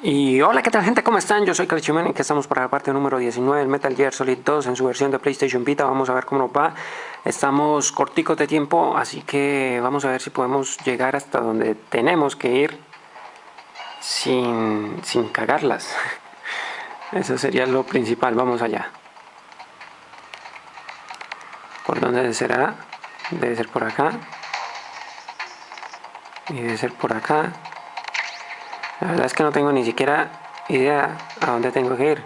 Y hola, ¿qué tal gente? ¿Cómo están? Yo soy Calciumani, que estamos para la parte número 19 del Metal Gear Solid 2 en su versión de PlayStation Vita. Vamos a ver cómo nos va. Estamos corticos de tiempo, así que vamos a ver si podemos llegar hasta donde tenemos que ir sin cagarlas. Eso sería lo principal. Vamos allá. ¿Por dónde será? Debe ser por acá. Y debe ser por acá. La verdad es que no tengo ni siquiera idea a dónde tengo que ir.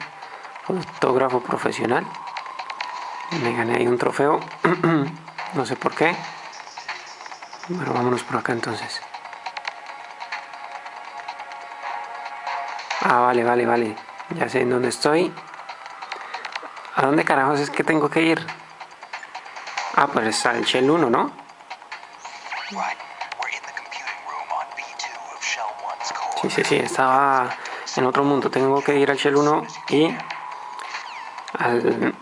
Fotógrafo profesional. Me gané ahí un trofeo. No sé por qué. Bueno, vámonos por acá entonces. Ah, vale. Ya sé en dónde estoy. ¿A dónde carajos es que tengo que ir? Ah, pues al Shell 1, ¿no? Sí, estaba en otro mundo. Tengo que ir al Shell 1 y al,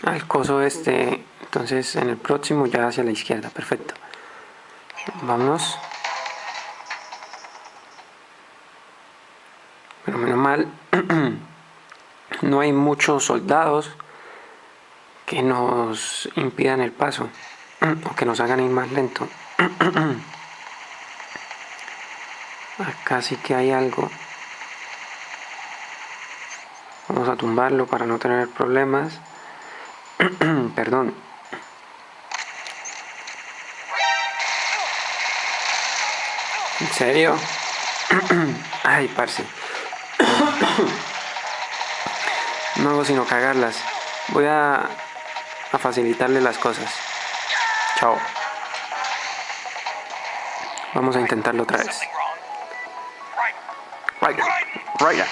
al coso este. Entonces en el próximo ya hacia la izquierda. Perfecto. Vámonos. Pero menos mal, no hay muchos soldados que nos impidan el paso o que nos hagan ir más lento. Acá sí que hay algo. Vamos a tumbarlo para no tener problemas. Perdón. ¿En serio? Ay, parce. No hago sino cagarlas. Voy a facilitarle las cosas. Chao. Vamos a intentarlo otra vez. Right.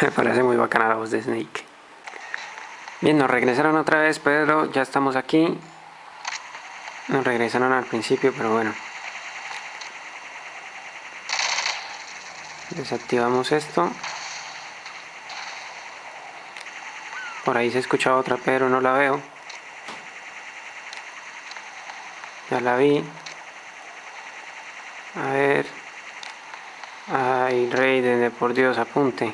Me parece muy bacana la voz de Snake. Bien, nos regresaron otra vez, pero ya estamos aquí. Nos regresaron al principio, pero bueno. Desactivamos esto. Por ahí se escucha otra, pero no la veo. Ya la vi. A ver. Ay, Raiden, por Dios, apunte.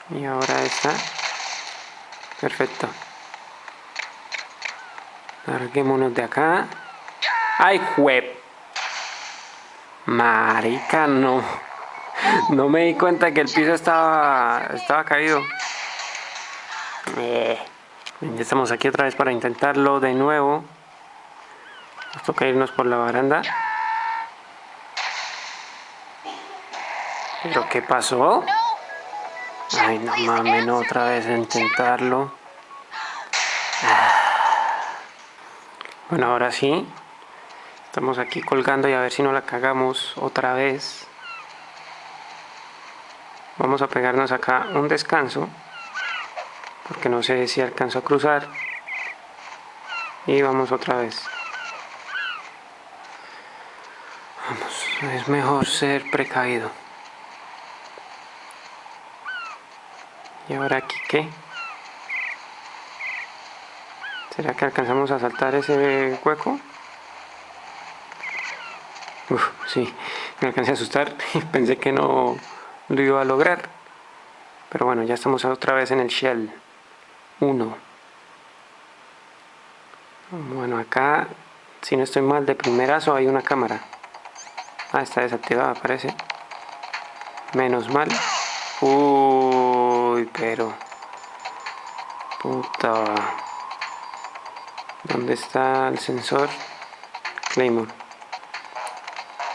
Y ahora esta. Perfecto. Larguémonos de acá. ¡Ay, juep! Marica, no. No me di cuenta que el piso estaba caído. Ya estamos aquí otra vez para intentarlo de nuevo. Nos toca irnos por la baranda. ¿Pero qué pasó? Ay, no mames, no, otra vez a intentarlo. Bueno, ahora sí. Estamos aquí colgando y a ver si no la cagamos otra vez. Vamos a pegarnos acá un descanso, porque no sé si alcanzo a cruzar. Y vamos otra vez. Vamos, es mejor ser precavido. ¿Y ahora aquí qué? ¿Será que alcanzamos a saltar ese hueco? Uf, sí, me alcancé a asustar y pensé que no lo iba a lograr. Pero bueno, ya estamos otra vez en el Shell 1. Bueno, acá, si no estoy mal, de primerazo hay una cámara. Ah, está desactivada, parece. Menos mal. Uy, pero... Puta. ¿Dónde está el sensor? Claymore.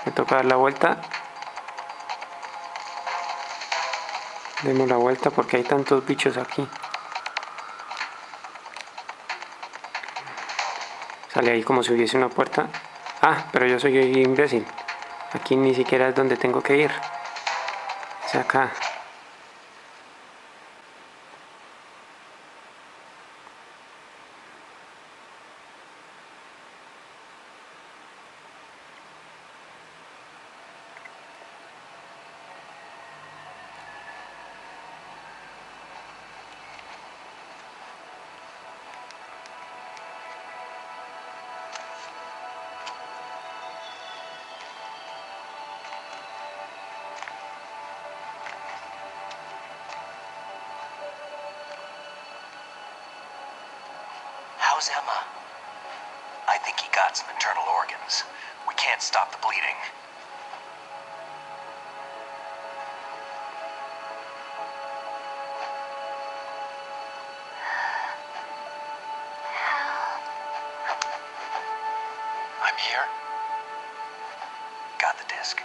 Me toca dar la vuelta. Demos la vuelta porque hay tantos bichos aquí. Sale ahí como si hubiese una puerta. Ah, pero yo soy imbécil. Aquí ni siquiera es donde tengo que ir. Es acá. How's Emma? I think he got some internal organs. We can't stop the bleeding. I'm here. Got the disc.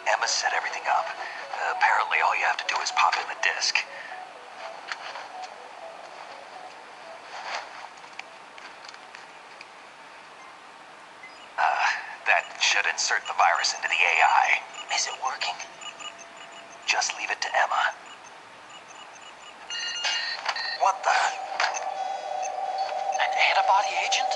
Emma set everything up. Apparently all you have to do is pop in the disc. That should insert the virus into the AI. Is it working? Just leave it to Emma. What the? An antibody agent?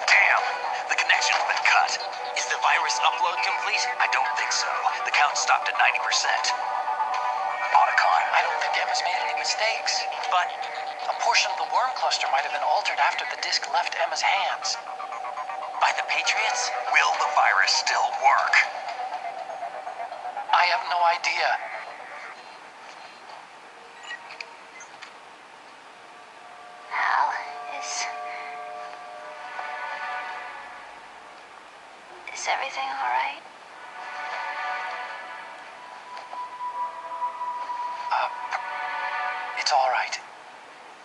Damn! The connection's been cut. Is the virus upload complete? I don't think so. The count stopped at 90%. Otacon. I don't think Emma's made any mistakes. But a portion of the worm cluster might have been altered after the disc left Emma's hands. By the Patriots? Will the virus still work? I have no idea. Hal, is everything all right? It's all right.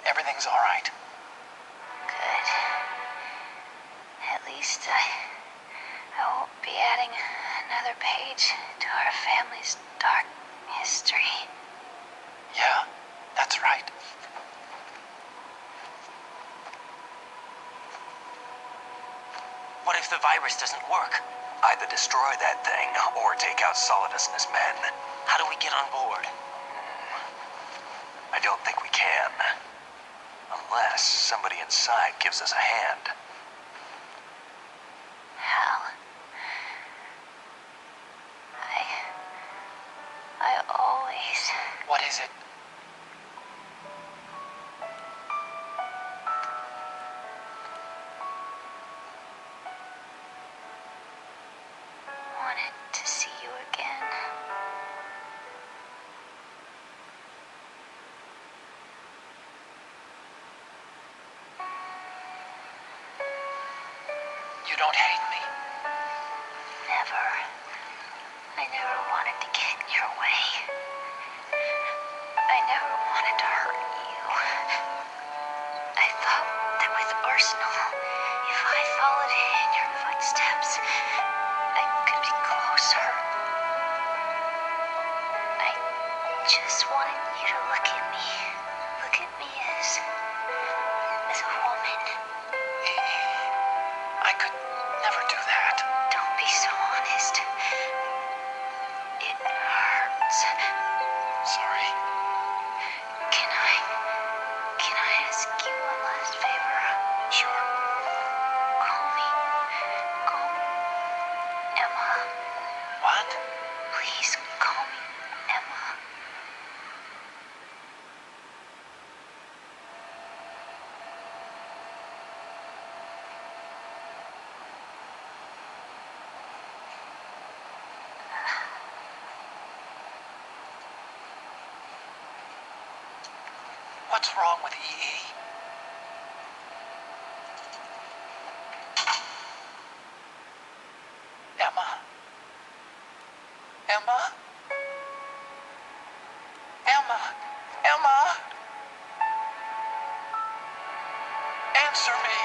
Everything's all right. Good. At least I won't be adding another page to our family's dark history. Yeah, that's right. What if the virus doesn't work? Either destroy that thing or take out Solidus and his men. How do we get on board? I don't think we can. Unless somebody inside gives us a hand. Hal, I always... What is it? wanted to see you again. You don't hate me? Never. I never wanted to get in your way. I never wanted to hurt you. I thought that with Arsenal, if I followed in your footsteps, I could be closer. I just wanted you to look at me. Look at me as a woman. I could never do that. Don't be so honest. It hurts. Sorry. Can I ask you one last favor? Sure. Call me Emma. What? Please call me Emma. What's wrong with EE? Emma? Emma? Emma? Emma? Answer me.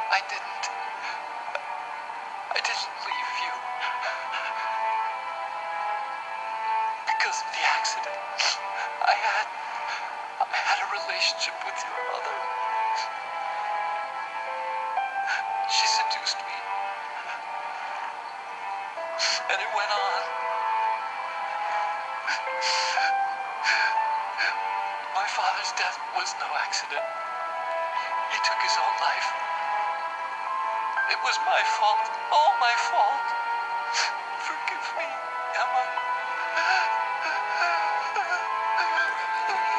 I didn't leave you. Because of the accident, I had a relationship with your mother. She seduced me And it went on. My father's death was no accident. He took his own life. It was my fault, all my fault. Forgive me, Emma.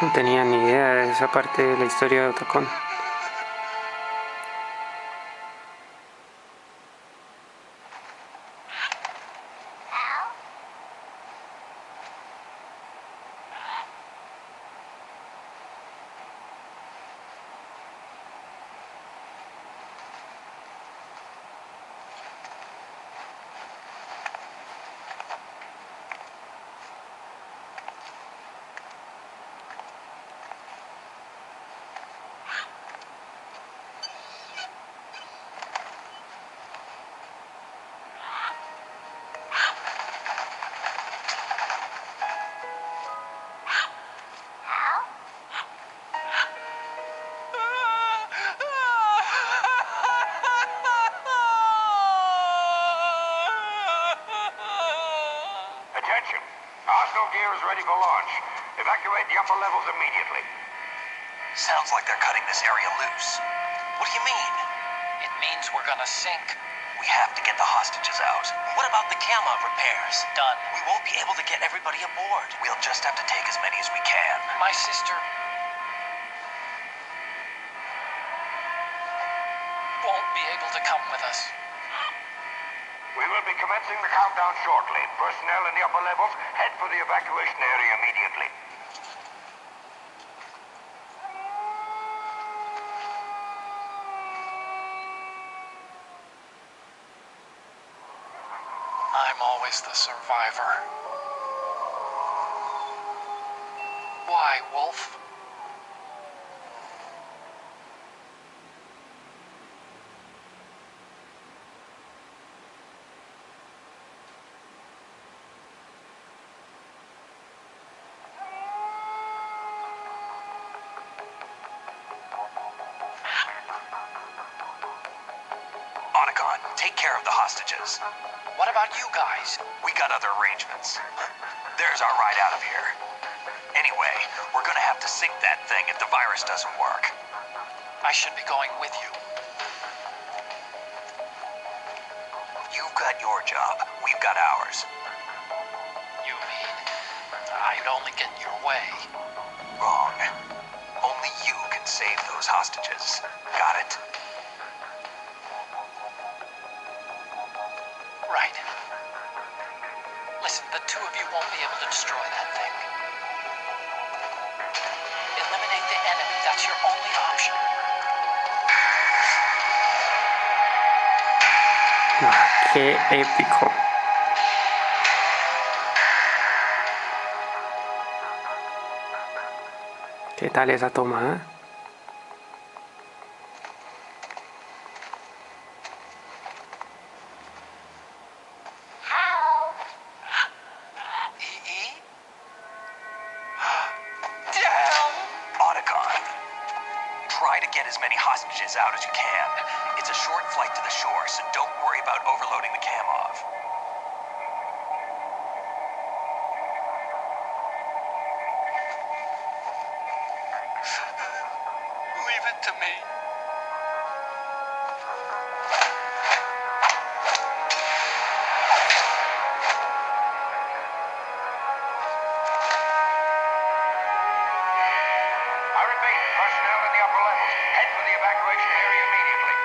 No tenía ni idea de esa parte de la historia de Otacon. Attention! Arsenal gear is ready for launch. Evacuate the upper levels immediately. Sounds like they're cutting this area loose. What do you mean? It means we're gonna sink. We have to get the hostages out. What about the camo repairs? Done. We won't be able to get everybody aboard. We'll just have to take as many as we can. My sister won't be able to come with us. We will be commencing the countdown shortly. Personnel in the upper levels, head for the evacuation area immediately. I'm always the survivor. Why, Wolf? Otacon, take care of the hostages. What about you guys? We got other arrangements. There's our ride out of here. Anyway, we're gonna have to sink that thing if the virus doesn't work. I should be going with you. You've got your job. We've got ours. You mean I'd only get in your way? Wrong. Only you can save those hostages. Got it? Right. Listen, the two of you won't be able to destroy that thing. Eliminate the enemy. That's your only option. ¡Qué épico! ¿Qué tal esa toma, eh? Try to get as many hostages out as you can. It's a short flight to the shore, so don't worry about overloading the cam off. Leave it to me. I repeat, personnel in the upper levels, head for the evacuation area immediately.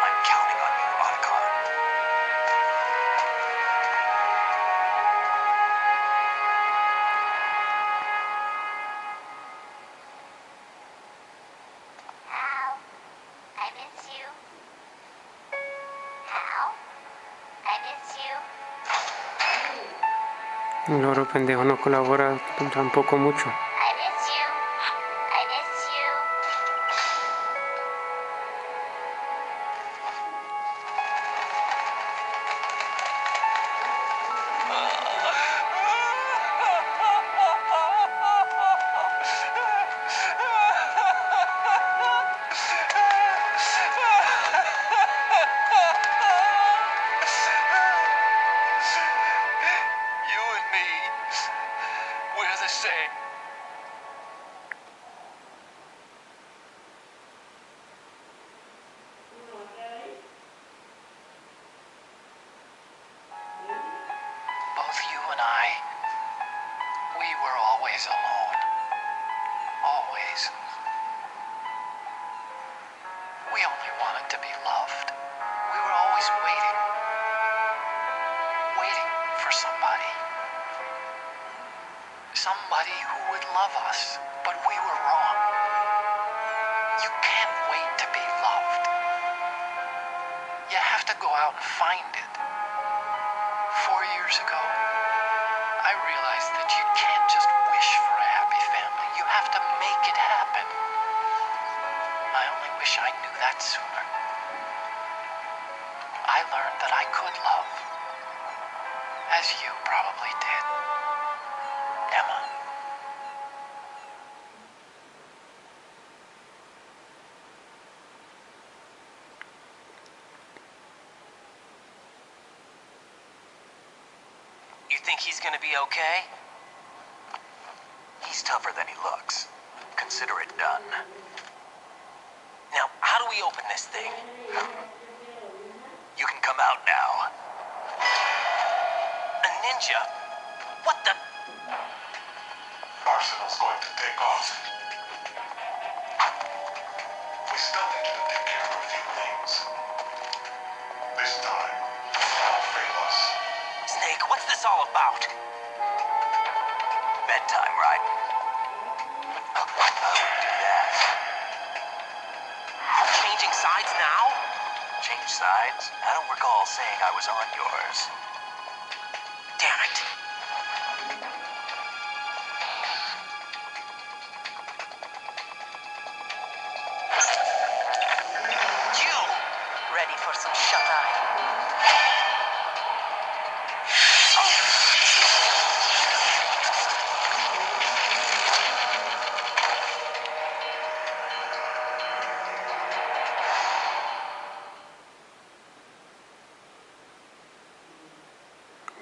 I'm counting on you, Otacon. Hal, I miss you. Hal, I miss you. El loro pendejo no colabora tampoco mucho. I miss you. I miss you. and I, we were always alone. Always. We only wanted to be loved. We were always waiting. Waiting for somebody. Somebody who would love us, but we were wrong. You can't wait to be loved. You have to go out and find it. 4 years ago, I realized that you can't just wish for a happy family. You have to make it happen. I only wish I knew that sooner. I learned that I could love, as you probably did, Emma. You think he's gonna be okay? He's tougher than he looks. Consider it done. Now, how do we open this thing? You can come out now. A ninja? What the? Arsenal's going to take off. We still need to take care of a few things. This time, don't fail us. Snake, what's this all about? Bedtime, right? I wouldn't do that. Changing sides now? Change sides? I don't recall saying I was on yours. Damn it. You! Ready for some shut-eye?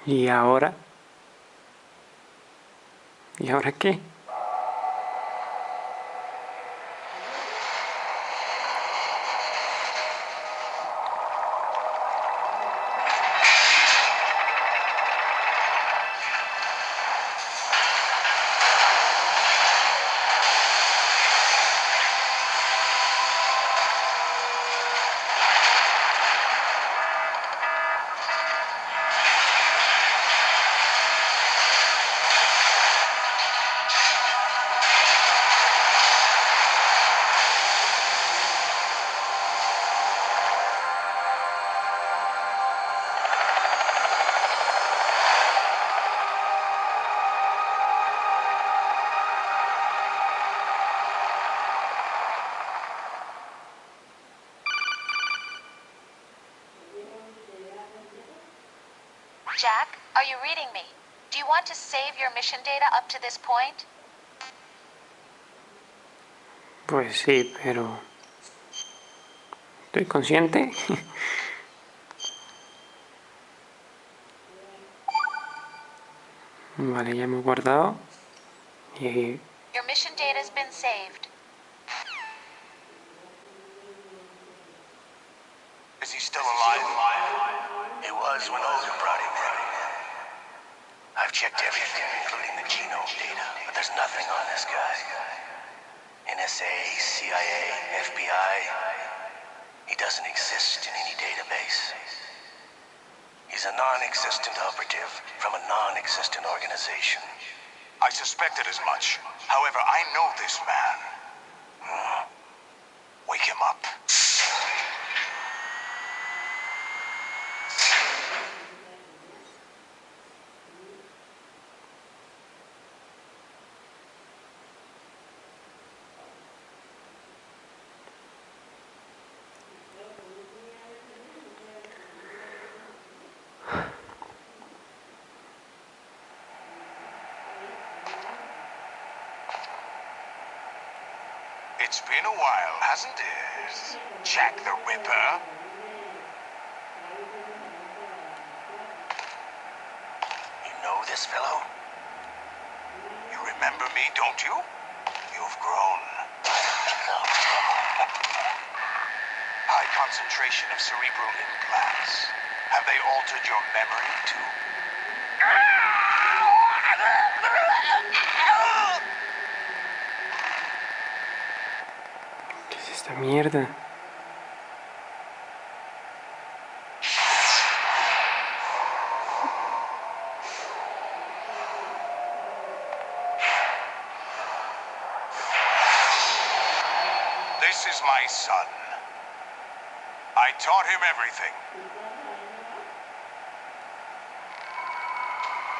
¿Y ahora? ¿Y ahora qué? Jack, are you reading me? Do you want to save your mission data up to this point? Pues sí, pero... ¿Estoy consciente? Vale, ya me he guardado. Y... Your mission data's been saved. Is he still alive? It was when Olga brought him in. I've checked everything, including the genome data, but there's nothing on this guy. NSA, CIA, FBI. He doesn't exist in any database. He's a non-existent operative from a non-existent organization. I suspected as much. However, I know this man. Wake him up. It's been a while, hasn't it? Jack the Ripper. You know this fellow? You remember me, don't you? You've grown. High concentration of cerebral implants. Have they altered your memory, too? ¿Qué es esta mierda? This is my son. I taught him everything.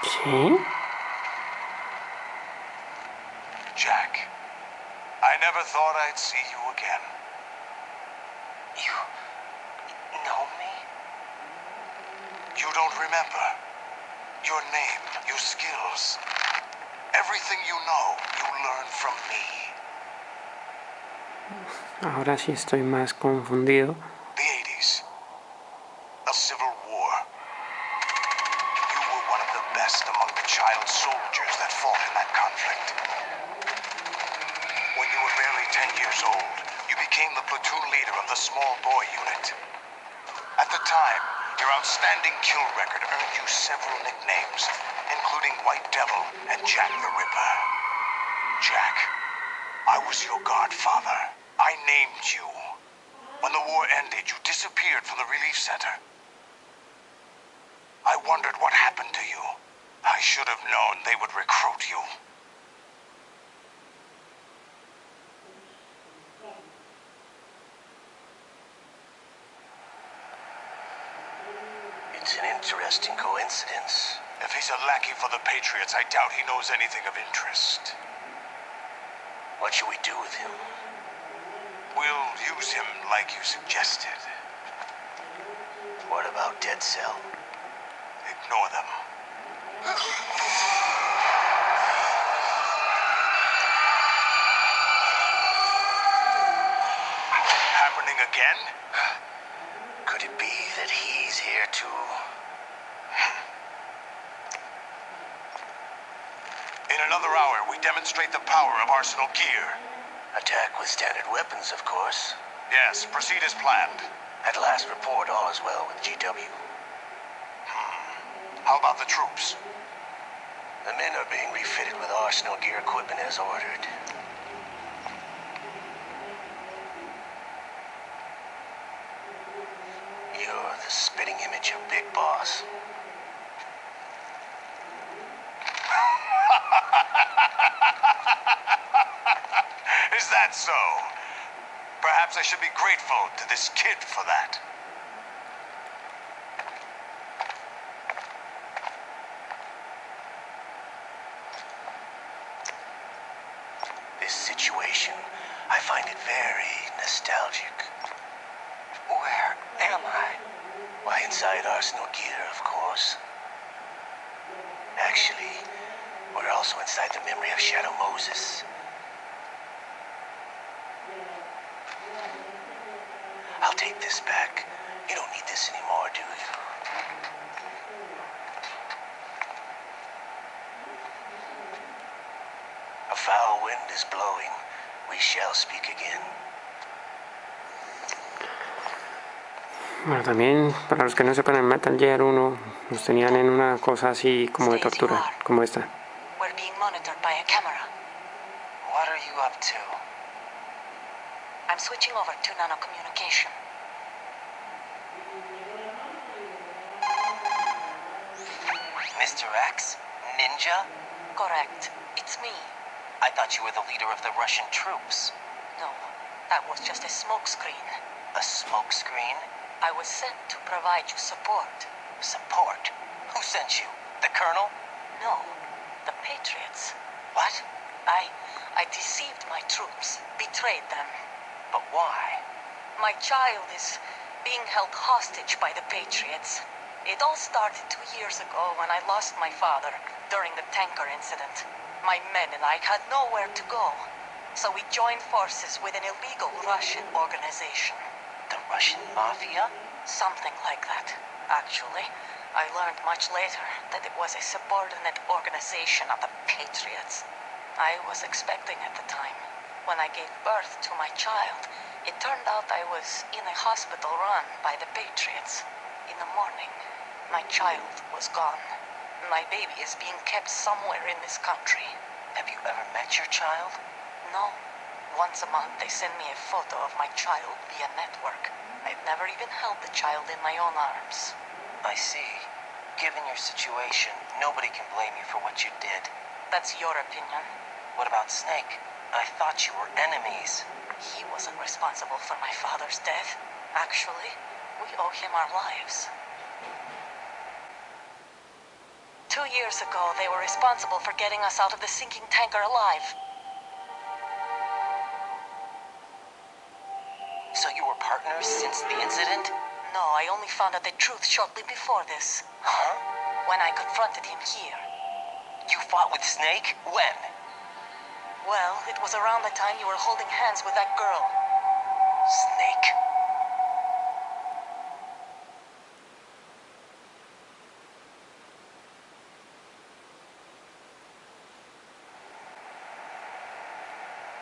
¿Sí? Jack, I never thought I'd see you again. You know me? You don't remember. Your name, your skills. Everything you know, you learned from me. Ahora sí estoy más confundido. The 80s. A civil war. You were one of the best among the child soldiers that fought in that conflict. When you were barely 10 years old, you became the platoon leader of the small boy unit. At the time, your outstanding kill record earned you several nicknames, including White Devil and Jack the Ripper. Jack, I was your godfather. I named you. When the war ended, you disappeared from the relief center. I wondered what happened to you. I should have known they would recruit you. It's an interesting coincidence. If he's a lackey for the Patriots, I doubt he knows anything of interest. What should we do with him? We'll use him like you suggested. What about Dead Cell? Ignore them. Happening again? Could it be that he's here too? In another hour, we demonstrate the power of Arsenal gear. Attack with standard weapons, of course. Yes, proceed as planned. At last report, all is well with GW. How about the troops? The men are being refitted with Arsenal gear equipment as ordered. You're the spitting image of Big Boss. Is that so? Perhaps I should be grateful to this kid for that. This situation, I find it very nostalgic. Where am I? Why, inside Arsenal gear, of course. Actually, we're also inside the memory of Shadow Moses. I'll take this back. You don't need this anymore, do you? A foul wind is blowing. We shall speak again. Bueno, también, para los que no sepan, en Metal Gear 1 nos tenían en una cosa así como de tortura, como esta. We're being monitored by a camera. What are you up to? I'm switching over to nanocommunication. Mr. X? Ninja? Correct. It's me. I thought you were the leader of the Russian troops. No, that was just a smokescreen. A smokescreen? I was sent to provide you support. Support? Who sent you? The Colonel? No, the Patriots. What? I deceived my troops, betrayed them. But why? My child is being held hostage by the Patriots. It all started 2 years ago when I lost my father during the tanker incident. My men and I had nowhere to go, so we joined forces with an illegal Russian organization. The Russian Mafia? Something like that. Actually, I learned much later that it was a subordinate organization of the Patriots. I was expecting at the time. When I gave birth to my child, it turned out I was in a hospital run by the Patriots. In the morning, my child was gone. My baby is being kept somewhere in this country. Have you ever met your child? No. Once a month, they send me a photo of my child via network. I've never even held the child in my own arms. I see. Given your situation, nobody can blame you for what you did. That's your opinion. What about Snake? I thought you were enemies. He wasn't responsible for my father's death. Actually, we owe him our lives. 2 years ago, they were responsible for getting us out of the sinking tanker alive. So you were partners since the incident? No, I only found out the truth shortly before this. Huh? When I confronted him here. You fought with Snake? When? Well, it was around the time you were holding hands with that girl. Snake.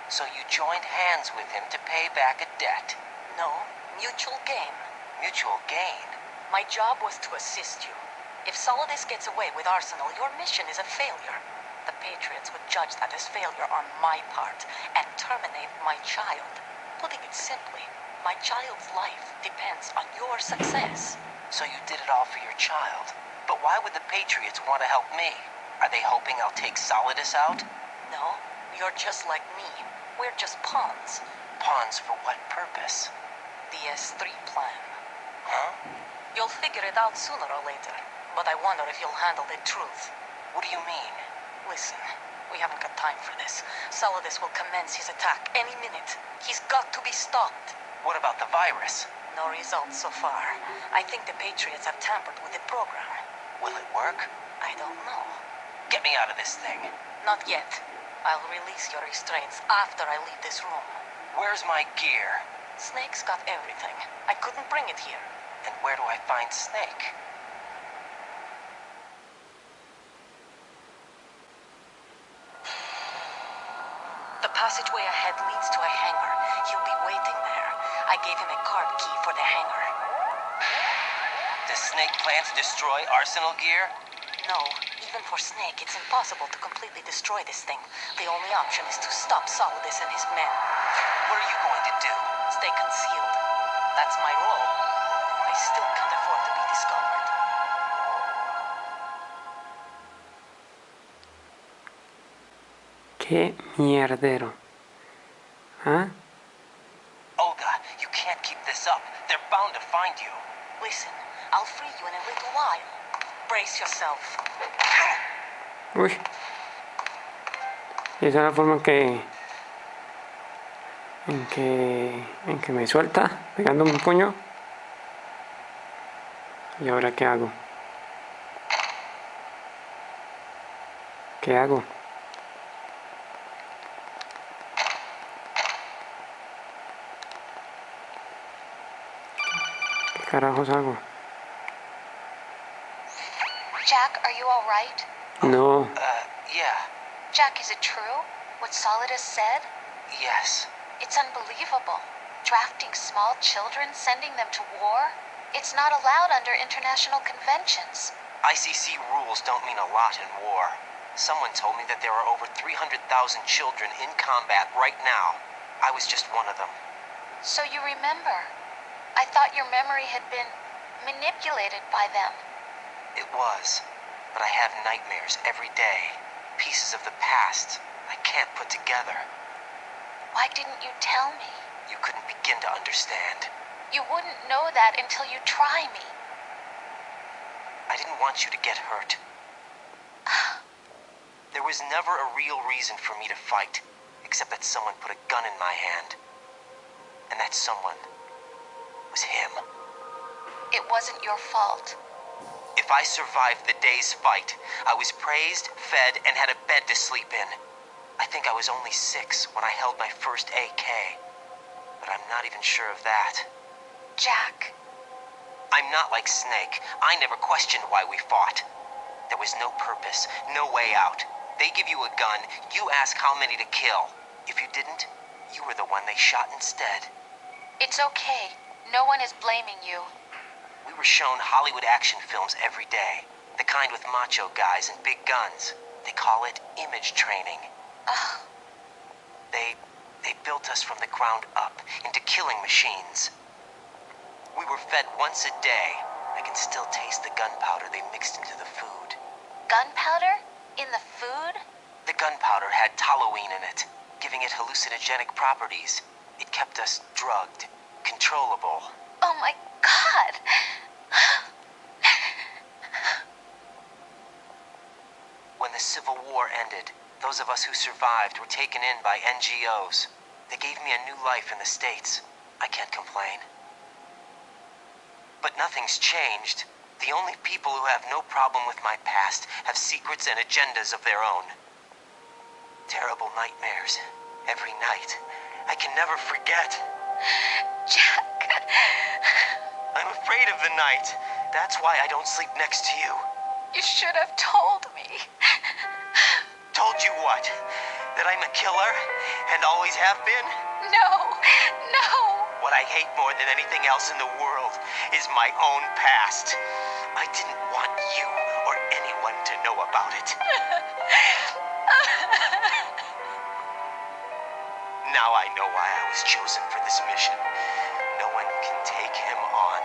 So you joined hands with him to pay back a debt. No, mutual gain. Mutual gain? My job was to assist you. If Solidus gets away with Arsenal, your mission is a failure. The Patriots would judge that as failure on my part and terminate my child. Putting it simply, my child's life depends on your success. So you did it all for your child. But why would the Patriots want to help me? Are they hoping I'll take Solidus out? No, you're just like me. We're just pawns. Pawns for what purpose? The S3 plan. Huh? You'll figure it out sooner or later, but I wonder if you'll handle the truth. What do you mean? Listen, we haven't got time for this. Solidus will commence his attack any minute. He's got to be stopped. What about the virus? No results so far. I think the Patriots have tampered with the program. Will it work? I don't know. Get me out of this thing. Not yet. I'll release your restraints after I leave this room. Where's my gear? Snake's got everything. I couldn't bring it here. And where do I find Snake? The passageway ahead leads to a hangar. He'll be waiting there. I gave him a card key for the hangar. Does Snake plan to destroy Arsenal gear? No, even for Snake, it's impossible to completely destroy this thing. The only option is to stop Solidus and his men. What are you going to do? Stay concealed. That's my role. I still can't afford to be discovered. Qué mierdero. ¿Ah? Olga, you can't keep this up. They're bound to find you. Listen, I'll free you in a little while. Brace yourself. Uy. Y esa es la forma en que me suelta, pegándome un puño. ¿Y ahora qué hago? ¿Qué hago? ¿Qué carajos hago? Jack, are you all right? No. Yeah. Jack, is it true? What Solidus said? Yes. It's unbelievable. Drafting small children, sending them to war? It's not allowed under international conventions. ICC rules don't mean a lot in war. Someone told me that there are over 300,000 children in combat right now. I was just one of them. So you remember? I thought your memory had been manipulated by them. It was. But I have nightmares every day. Pieces of the past I can't put together. Why didn't you tell me? You couldn't begin to understand. You wouldn't know that until you try me. I didn't want you to get hurt. There was never a real reason for me to fight, except that someone put a gun in my hand. And that someone was him. It wasn't your fault. If I survived the day's fight, I was praised, fed, and had a bed to sleep in. I think I was only 6 when I held my first AK. But I'm not even sure of that. Jack. I'm not like Snake. I never questioned why we fought. There was no purpose, no way out. They give you a gun, you ask how many to kill. If you didn't, you were the one they shot instead. It's okay. No one is blaming you. We were shown Hollywood action films every day. The kind with macho guys and big guns. They call it image training. They built us from the ground up into killing machines. We were fed once a day. I can still taste the gunpowder they mixed into the food. Gunpowder? In the food? The gunpowder had toluene in it, giving it hallucinogenic properties. It kept us drugged, controllable. Oh my god! When the Civil War ended, those of us who survived were taken in by NGOs. They gave me a new life in the States. I can't complain. But nothing's changed. The only people who have no problem with my past have secrets and agendas of their own. Terrible nightmares. Every night. I can never forget. Jack. I'm afraid of the night. That's why I don't sleep next to you. You should have told me. Told you what? That I'm a killer? And always have been? No. No. What I hate more than anything else in the world is my own past. I didn't want you or anyone to know about it. Now I know why I was chosen for this mission. No one can take him on,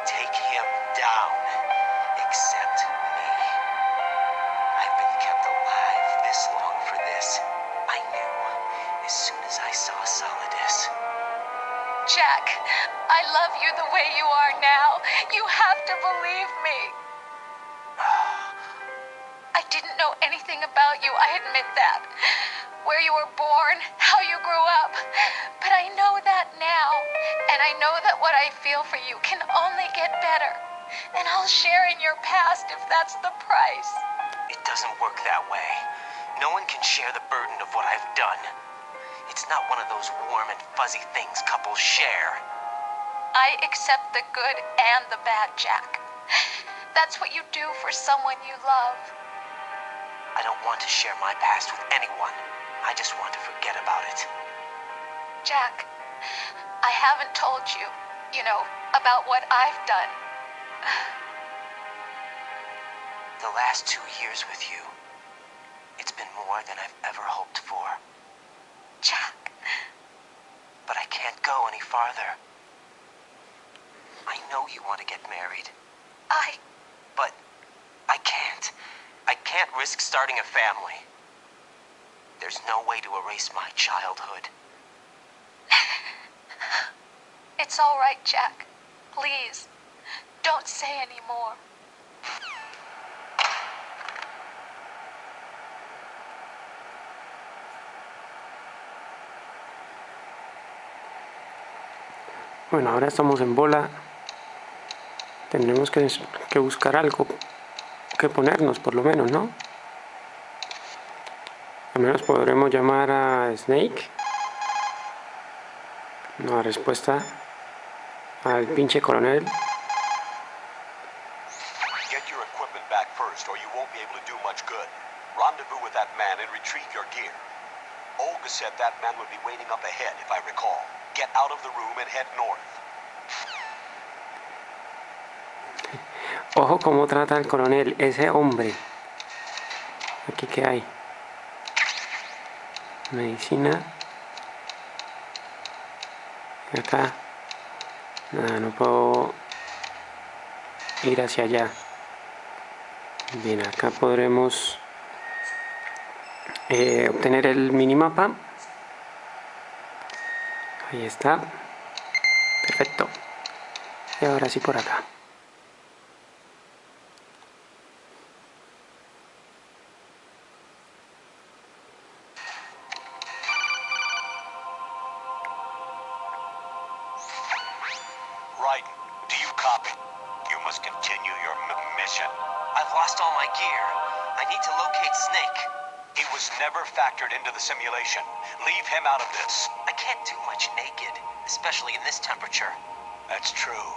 take him down, except me. I've been kept alive this long for this. I knew as soon as I saw Solidus. Jack, I love you the way you are now. You have to believe me. I didn't know anything about you, I admit that. Where you were born, how you grew up. But I know that now. And I know that what I feel for you can only get better. And I'll share in your past if that's the price. It doesn't work that way. No one can share the burden of what I've done. It's not one of those warm and fuzzy things couples share. I accept the good and the bad, Jack. That's what you do for someone you love. I don't want to share my past with anyone. I just want to forget about it. Jack, I haven't told you, about what I've done. The last 2 years with you, it's been more than I've ever hoped for. Jack. But I can't go any farther. I know you want to get married. But I can't. I can't risk starting a family. There's no way to erase my childhood. It's all right, Jack. Please, don't say any more. Bueno, ahora estamos en bola. Tendremos que buscar algo que ponernos, por lo menos, ¿no? Al menos podremos llamar a Snake. No, respuesta al pinche coronel. Get your equipment back first, or you won't be able to do much good. Rendezvous with that man and retrieve your gear. Olga said that man would be waiting up ahead, if I recall. Get out of the room and head north. Ojo cómo trata el coronel, ese hombre. Aquí que hay. Medicina. Y acá. Nada, no puedo ir hacia allá. Bien, acá podremos obtener el minimapa. Ahí está. Perfecto. Y ahora sí por acá. Right. Do you copy? You must continue your mission. I've lost all my gear. I need to locate Snake. He was never factored into the simulation. Leave him out of this. I can't do much naked, especially in this temperature. That's true.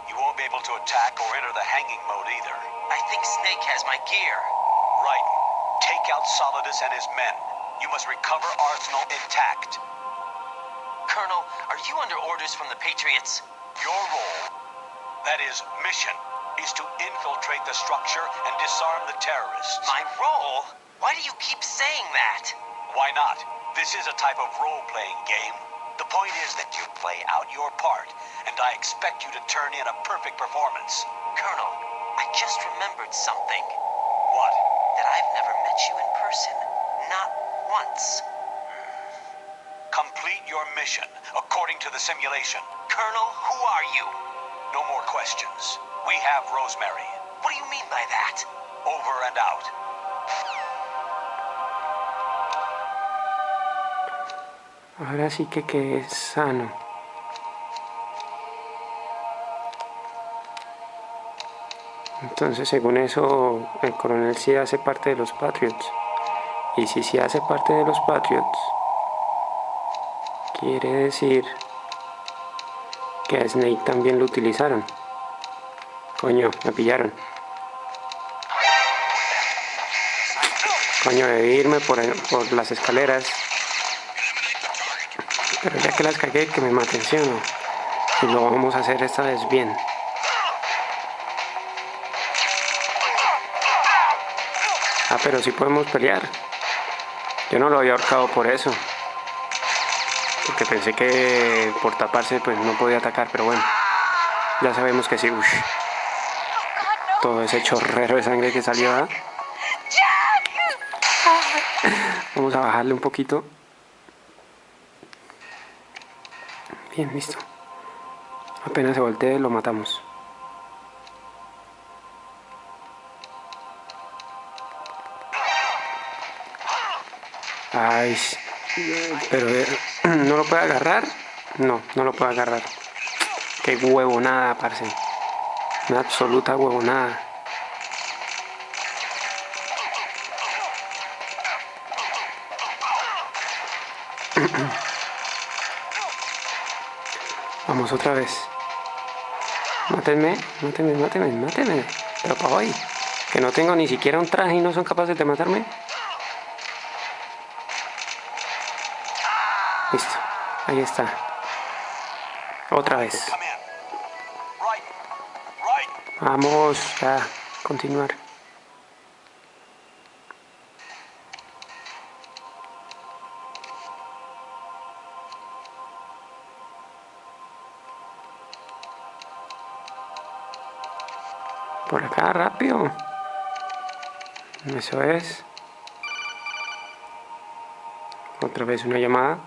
You won't be able to attack or enter the hanging mode either. I think Snake has my gear. Right. Take out Solidus and his men. You must recover Arsenal intact. Colonel, are you under orders from the Patriots? Your role, that is, mission, is to infiltrate the structure and disarm the terrorists. My role? Why do you keep saying that? Why not? This is a type of role-playing game. The point is that you play out your part, and I expect you to turn in a perfect performance. Colonel, I just remembered something. What? That I've never met you in person. Not once. Complete your mission, according to the simulation. Colonel, who are you? No more questions. We have Rosemary. What do you mean by that? Over and out. Ahora sí que quedé sano. Entonces, según eso, el coronel sí hace parte de los Patriots. Y si sí hace parte de los Patriots, quiere decir que a Snake también lo utilizaron. Coño, me pillaron. Coño, debí irme por las escaleras. Pero ya que las cagué, que me maten, ¿sí o no? Y lo vamos a hacer esta vez bien. Ah, pero sí podemos pelear. Yo no lo había ahorcado por eso. Porque pensé que por taparse pues no podía atacar, pero bueno. Ya sabemos que sí. Ush. Todo ese chorrero de sangre que salió, ¿verdad? Vamos a bajarle un poquito. Bien, listo. Apenas se voltee, lo matamos. Ay, pero ¿no lo puede agarrar? No, no lo puede agarrar. Qué huevonada, parce. Una absoluta huevonada. Vamos otra vez. Mátenme, mátenme, mátenme, mátenme. Pero para hoy, que no tengo ni siquiera un traje y no son capaces de matarme. Listo, ahí está. Otra vez. Vamos a continuar. Por acá, rápido. Eso es. Otra vez una llamada.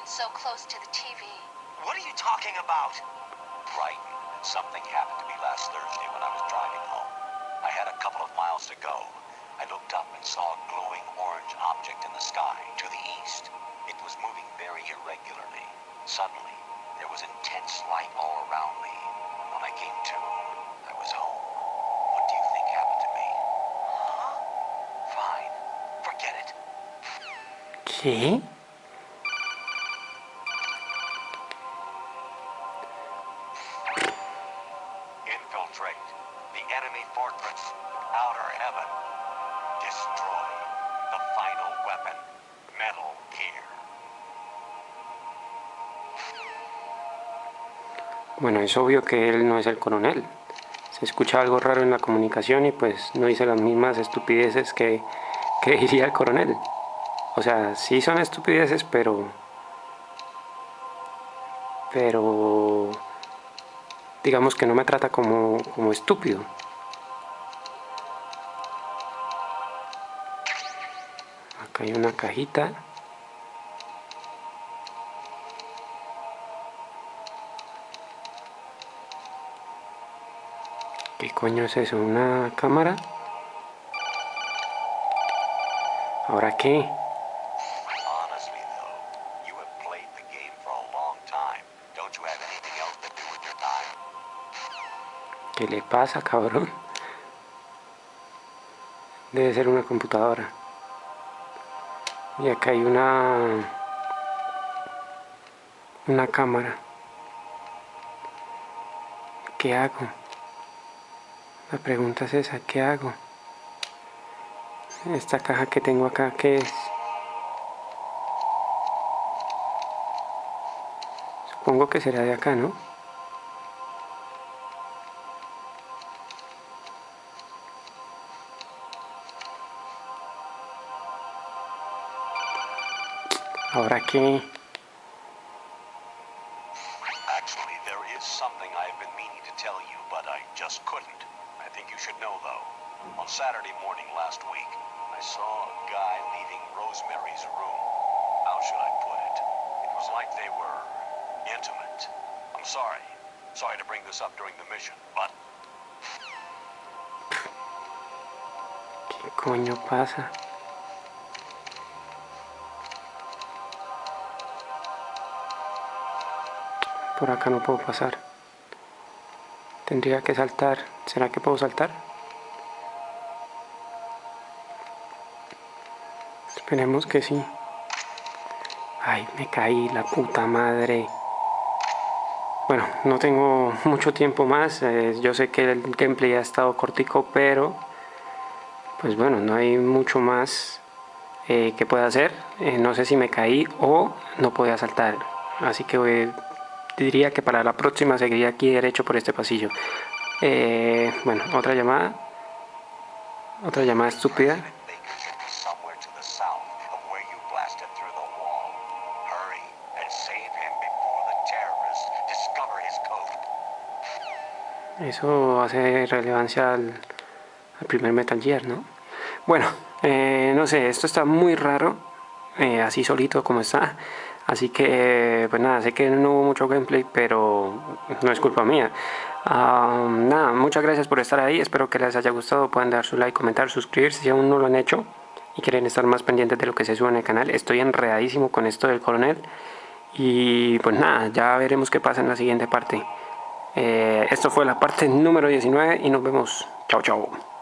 So close to the TV. What are you talking about? Right. Something happened to me last Thursday when I was driving home. I had a couple of miles to go. I looked up and saw a glowing orange object in the sky to the east. It was moving very irregularly. Suddenly, there was intense light all around me. When I came to, I was home. What do you think happened to me? Huh? Fine. Forget it. ¿Qué? Bueno, es obvio que él no es el coronel. Se escucha algo raro en la comunicación y pues no dice las mismas estupideces que diría el coronel. O sea, sí son estupideces, pero digamos que no me trata como estúpido. Acá hay una cajita. ¿Qué coño es eso? ¿Una cámara? ¿Ahora qué? ¿Qué le pasa, cabrón? Debe ser una computadora. Y acá hay una cámara. ¿Qué hago? La pregunta es esa, ¿qué hago? Esta caja que tengo acá, ¿qué es? Supongo que será de acá, ¿no? ¿Ahora qué? Actually, there is something I have been meaning to tell you, but I just couldn't. I think you should know, though. On Saturday morning last week, I saw a guy leaving Rosemary's room. How should I put it? It was like they were intimate. I'm sorry. Sorry to bring this up during the mission, but... ¿Qué coño pasa? Por acá no puedo pasar. Tendría que saltar. ¿Será que puedo saltar? Esperemos que sí. Ay, me caí, la puta madre. Bueno, no tengo mucho tiempo más. Yo sé que el gameplay ha estado cortico, pero pues bueno, no hay mucho más que pueda hacer. No sé si me caí o no podía saltar. Así que diría que para la próxima seguiría aquí derecho por este pasillo. Bueno, otra llamada estúpida. somewhere to the south of where you blasted through the wall. Hurry and save him before the terrorists discover his code. Eso hace relevancia al primer Metal Gear, ¿no? Bueno, no sé, esto está muy raro, así solito como está. Así que, pues nada, sé que no hubo mucho gameplay, pero no es culpa mía. Nada, muchas gracias por estar ahí, espero que les haya gustado, pueden dar su like, comentar, suscribirse si aún no lo han hecho y quieren estar más pendientes de lo que se sube en el canal. Estoy enredadísimo con esto del coronel y pues nada, ya veremos qué pasa en la siguiente parte. Esto fue la parte número 19 y nos vemos. Chao, chao.